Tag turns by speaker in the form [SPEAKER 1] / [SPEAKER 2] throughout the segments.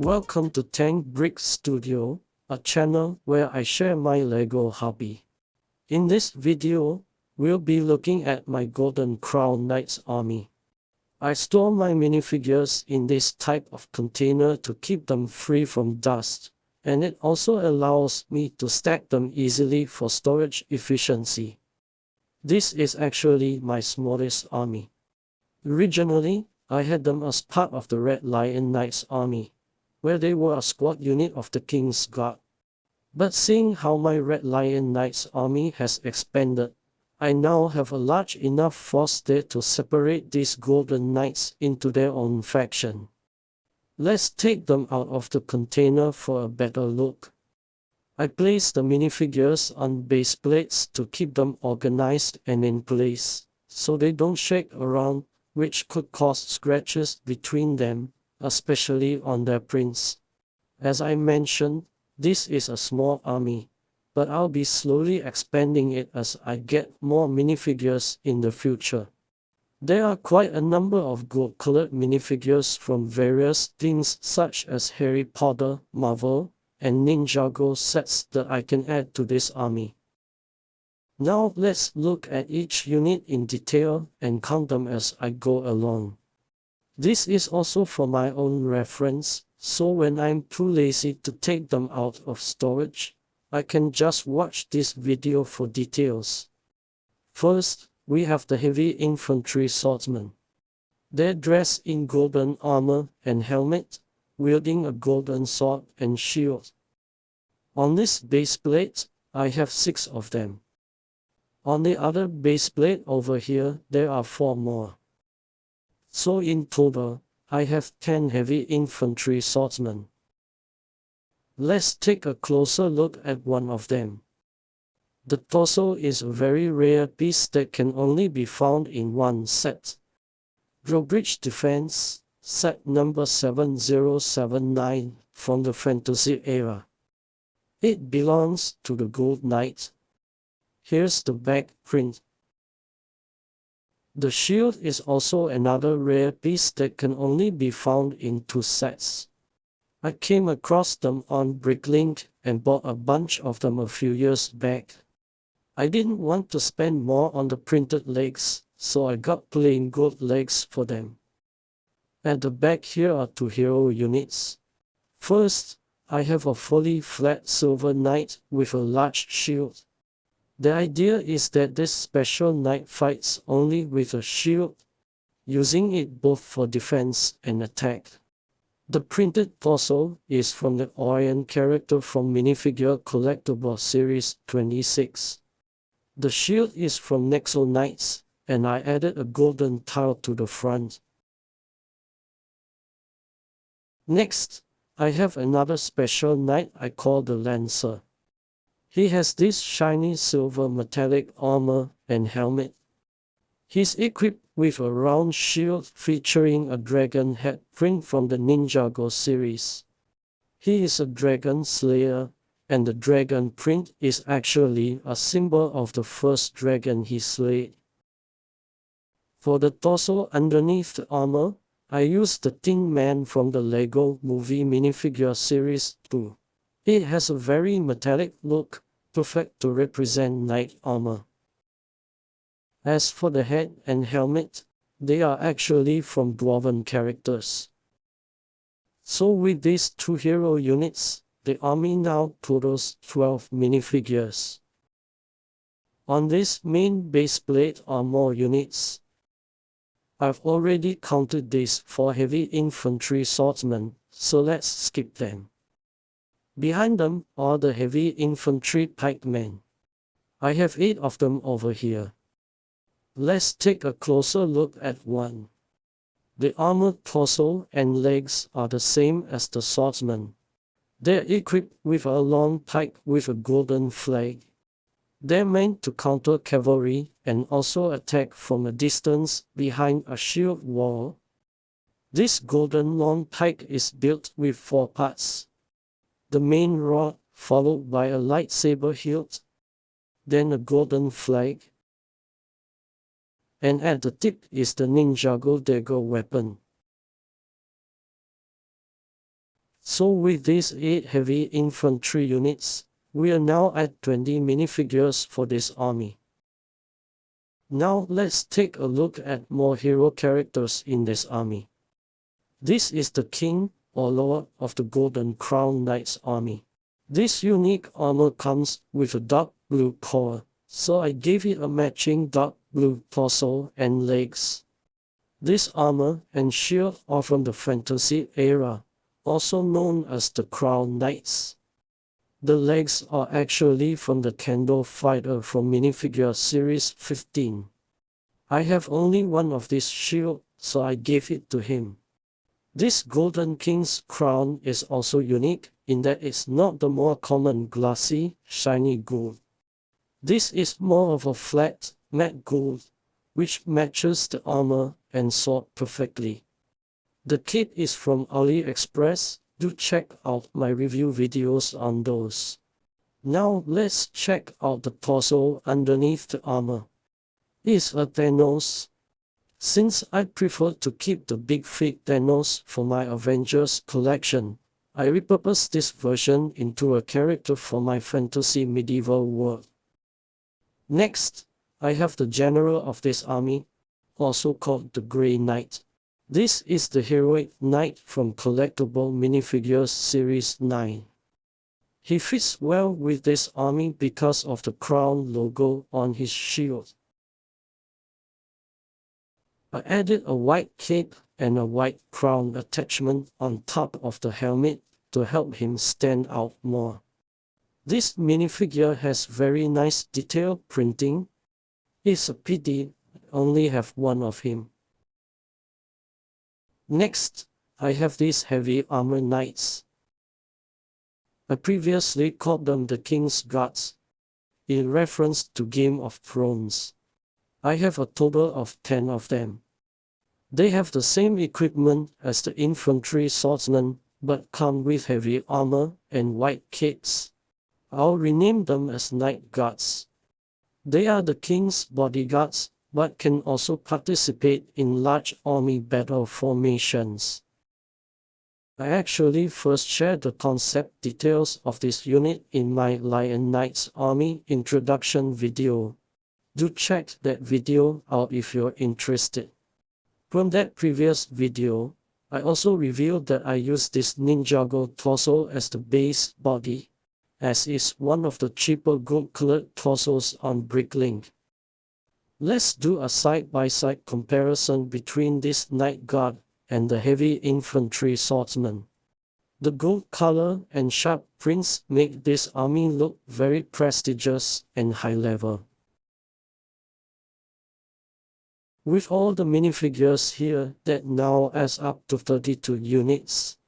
[SPEAKER 1] Welcome to Tank Brick Studio, a channel where I share my LEGO hobby. In this video, we'll be looking at my Golden Crown Knights army. I store my minifigures in this type of container to keep them free from dust, and it also allows me to stack them easily for storage efficiency. This is actually my smallest army. Originally, I had them as part of the Red Lion Knights army, where they were a squad unit of the King's Guard. But seeing how my Red Lion Knights army has expanded, I now have a large enough force there to separate these Golden Knights into their own faction. Let's take them out of the container for a better look. I place the minifigures on base plates to keep them organized and in place, so they don't shake around, which could cause scratches between them, especially on their prints. As I mentioned, this is a small army, but I'll be slowly expanding it as I get more minifigures in the future. There are quite a number of gold-colored minifigures from various themes such as Harry Potter, Marvel, and Ninjago sets that I can add to this army. Now let's look at each unit in detail and count them as I go along. This is also for my own reference, so when I'm too lazy to take them out of storage, I can just watch this video for details. First, we have the heavy infantry swordsmen. They're dressed in golden armor and helmet, wielding a golden sword and shield. On this base plate, I have 6 of them. On the other base plate over here, there are 4 more. So in total, I have 10 heavy infantry swordsmen. Let's take a closer look at one of them. The torso is a very rare piece that can only be found in one set. Drawbridge Defense, set number 7079 from the Fantasy era. It belongs to the Gold Knight. Here's the back print. The shield is also another rare piece that can only be found in 2 sets. I came across them on Bricklink and bought a bunch of them a few years back. I didn't want to spend more on the printed legs, so I got plain gold legs for them. At the back here are 2 hero units. First, I have a fully flat silver knight with a large shield. The idea is that this special knight fights only with a shield, using it both for defense and attack. The printed torso is from the Orion character from Minifigure Collectible Series 26. The shield is from Nexo Knights, and I added a golden tile to the front. Next, I have another special knight I call the Lancer. He has this shiny silver metallic armor and helmet. He's equipped with a round shield featuring a dragon head print from the Ninjago series. He is a dragon slayer, and the dragon print is actually a symbol of the first dragon he slayed. For the torso underneath the armor, I used the Tin Man from the LEGO Movie Minifigure Series 2. It has a very metallic look, perfect to represent knight armor. As for the head and helmet, they are actually from Dwarven characters. So with these 2 hero units, the army now totals 12 minifigures. On this main base plate are more units. I've already counted these 4 heavy infantry swordsmen, so let's skip them. Behind them are the heavy infantry pikemen. I have 8 of them over here. Let's take a closer look at one. The armored torso and legs are the same as the swordsmen. They're equipped with a long pike with a golden flag. They're meant to counter cavalry and also attack from a distance behind a shield wall. This golden long pike is built with 4 parts. The main rod, followed by a lightsaber hilt, then a golden flag, and at the tip is the Ninjago dagger weapon. So with these 8 heavy infantry units, we are now at 20 minifigures for this army. Now let's take a look at more hero characters in this army. This is the King or Lord of the Golden Crown Knights army. This unique armor comes with a dark blue core, so I gave it a matching dark blue torso and legs. This armor and shield are from the fantasy era, also known as the Crown Knights. The legs are actually from the Kendo fighter from minifigure series 15. I have only one of this shield, so I gave it to him. This Golden King's crown is also unique in that it's not the more common glossy, shiny gold. This is more of a flat, matte gold, which matches the armor and sword perfectly. The kit is from AliExpress. Do check out my review videos on those. Now let's check out the torso underneath the armor. It's a Thanos. Since I prefer to keep the big fake Thanos for my Avengers collection, I repurposed this version into a character for my fantasy medieval world. Next, I have the general of this army, also called the Grey Knight. This is the heroic knight from Collectible Minifigures Series 9. He fits well with this army because of the crown logo on his shield. I added a white cape and a white crown attachment on top of the helmet to help him stand out more. This minifigure has very nice detailed printing. It's a pity I only have one of him. Next, I have these heavy armor knights. I previously called them the King's Guards, in reference to Game of Thrones. I have a total of 10 of them. They have the same equipment as the Infantry Swordsmen, but come with heavy armor and white capes. I'll rename them as Knight Guards. They are the King's bodyguards, but can also participate in large army battle formations. I actually first shared the concept details of this unit in my Lion Knights Army introduction video. Do check that video out if you're interested. From that previous video, I also revealed that I used this Ninjago torso as the base body, as is one of the cheaper gold-colored torsos on Bricklink. Let's do a side-by-side comparison between this Knight Guard and the heavy infantry swordsman. The gold color and sharp prints make this army look very prestigious and high-level. With all the minifigures here, that now adds up to 32 units.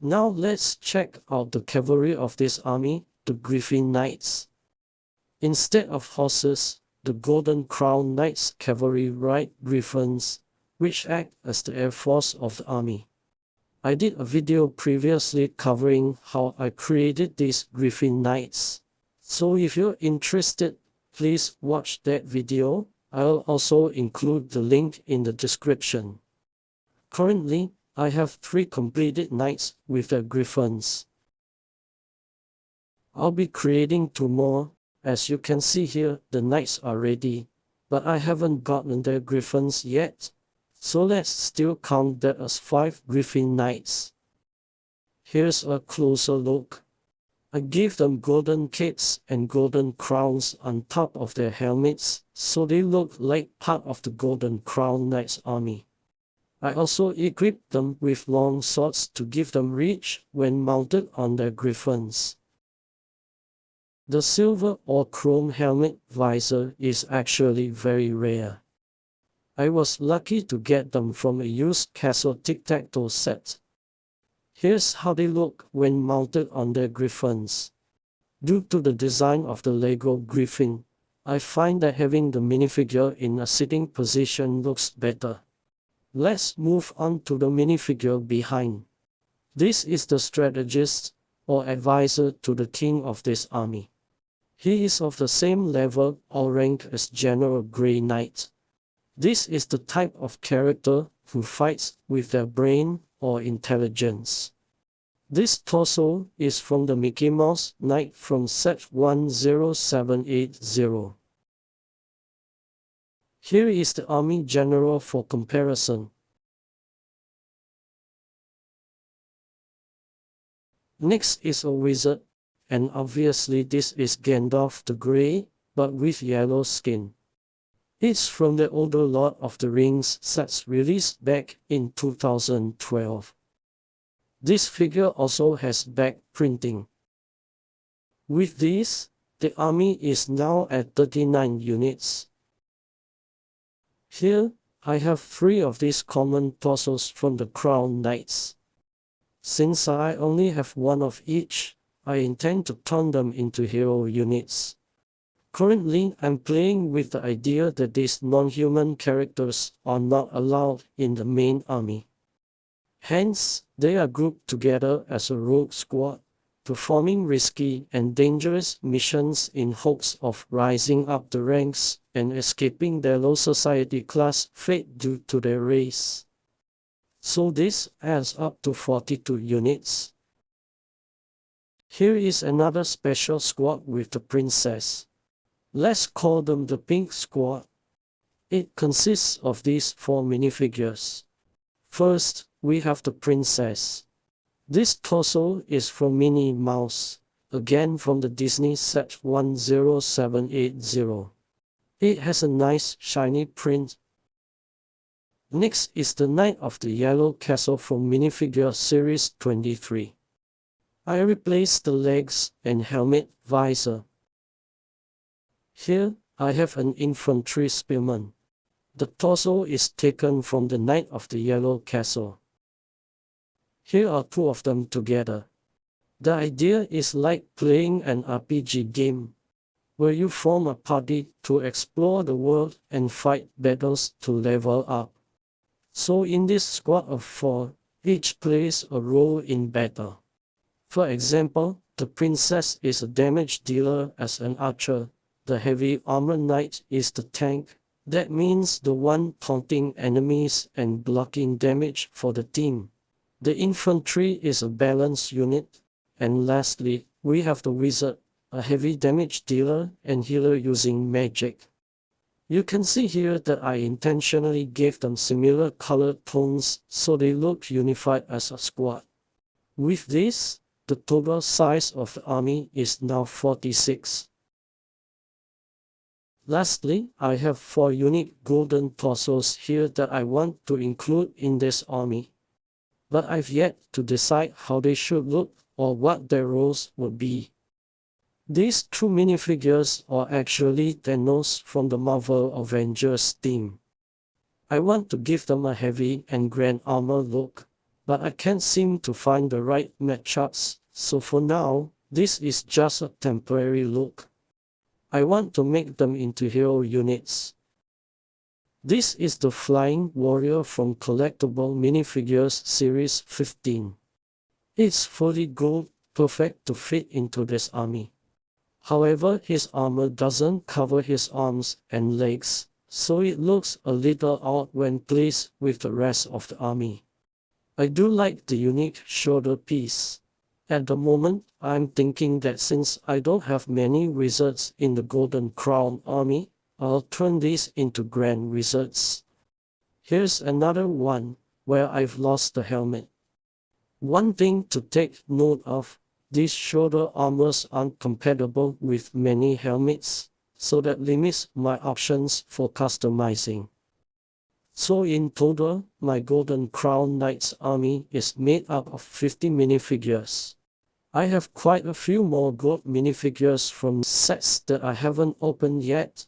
[SPEAKER 1] Now let's check out the cavalry of this army, the Griffin Knights. Instead of horses, the Golden Crown Knights cavalry ride griffins, which act as the air force of the army. I did a video previously covering how I created these Griffin Knights. So if you're interested, please watch that video. I'll also include the link in the description. Currently, I have 3 completed knights with their griffins. I'll be creating 2 more. As you can see here, the knights are ready, but I haven't gotten their griffins yet. So let's still count that as 5 Griffin Knights. Here's a closer look. I gave them golden capes and golden crowns on top of their helmets, so they look like part of the Golden Crown Knights army. I also equipped them with long swords to give them reach when mounted on their griffins. The silver or chrome helmet visor is actually very rare. I was lucky to get them from a used castle tic-tac-toe set. Here's how they look when mounted on their griffins. Due to the design of the Lego Griffin, I find that having the minifigure in a sitting position looks better. Let's move on to the minifigure behind. This is the Strategist, or advisor to the king of this army. He is of the same level or rank as General Grey Knight. This is the type of character who fights with their brain or intelligence. This torso is from the Mickey Mouse Knight from set 10780. Here is the Army General for comparison. Next is a wizard, and obviously this is Gandalf the Grey, but with yellow skin. It's from the older Lord of the Rings sets released back in 2012. This figure also has back printing. With this, the army is now at 39 units. Here, I have 3 of these common torsos from the Crown Knights. Since I only have 1 of each, I intend to turn them into hero units. Currently, I'm playing with the idea that these non-human characters are not allowed in the main army. Hence, they are grouped together as a rogue squad, performing risky and dangerous missions in hopes of rising up the ranks and escaping their low society class fate due to their race. So this adds up to 42 units. Here is another special squad with the princess. Let's call them the Pink Squad. It consists of these 4 minifigures. First, we have the princess. This torso is from Minnie Mouse, again from the Disney set 10780. It has a nice shiny print. Next is the Knight of the Yellow Castle from Minifigure Series 23. I replaced the legs and helmet visor. Here, I have an infantry spearman. The torso is taken from the Knight of the Yellow Castle. Here are 2 of them together. The idea is like playing an RPG game, where you form a party to explore the world and fight battles to level up. So in this squad of 4, each plays a role in battle. For example, the princess is a damage dealer as an archer. The heavy armor knight is the tank. That means the one taunting enemies and blocking damage for the team. The infantry is a balanced unit. And lastly, we have the wizard, a heavy damage dealer and healer using magic. You can see here that I intentionally gave them similar color tones so they look unified as a squad. With this, the total size of the army is now 46. Lastly, I have 4 unique golden torsos here that I want to include in this army. But I've yet to decide how they should look or what their roles would be. These 2 minifigures are actually Thanos from the Marvel Avengers team. I want to give them a heavy and grand armor look, but I can't seem to find the right matchups, so for now, this is just a temporary look. I want to make them into hero units. This is the Flying Warrior from Collectible Minifigures Series 15. It's fully gold, perfect to fit into this army. However, his armor doesn't cover his arms and legs, so it looks a little odd when placed with the rest of the army. I do like the unique shoulder piece. At the moment, I'm thinking that since I don't have many wizards in the Golden Crown army, I'll turn these into grand wizards. Here's another one, where I've lost the helmet. One thing to take note of, these shoulder armors aren't compatible with many helmets, so that limits my options for customizing. So in total, my Golden Crown Knights army is made up of 50 minifigures. I have quite a few more gold minifigures from sets that I haven't opened yet.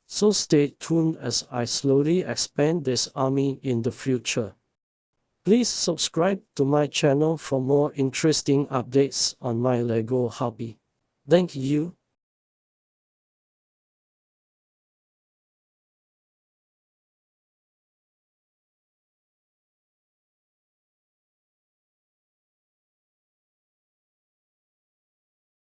[SPEAKER 1] So stay tuned as I slowly expand this army in the future. Please subscribe to my channel for more interesting updates on my LEGO hobby. Thank you.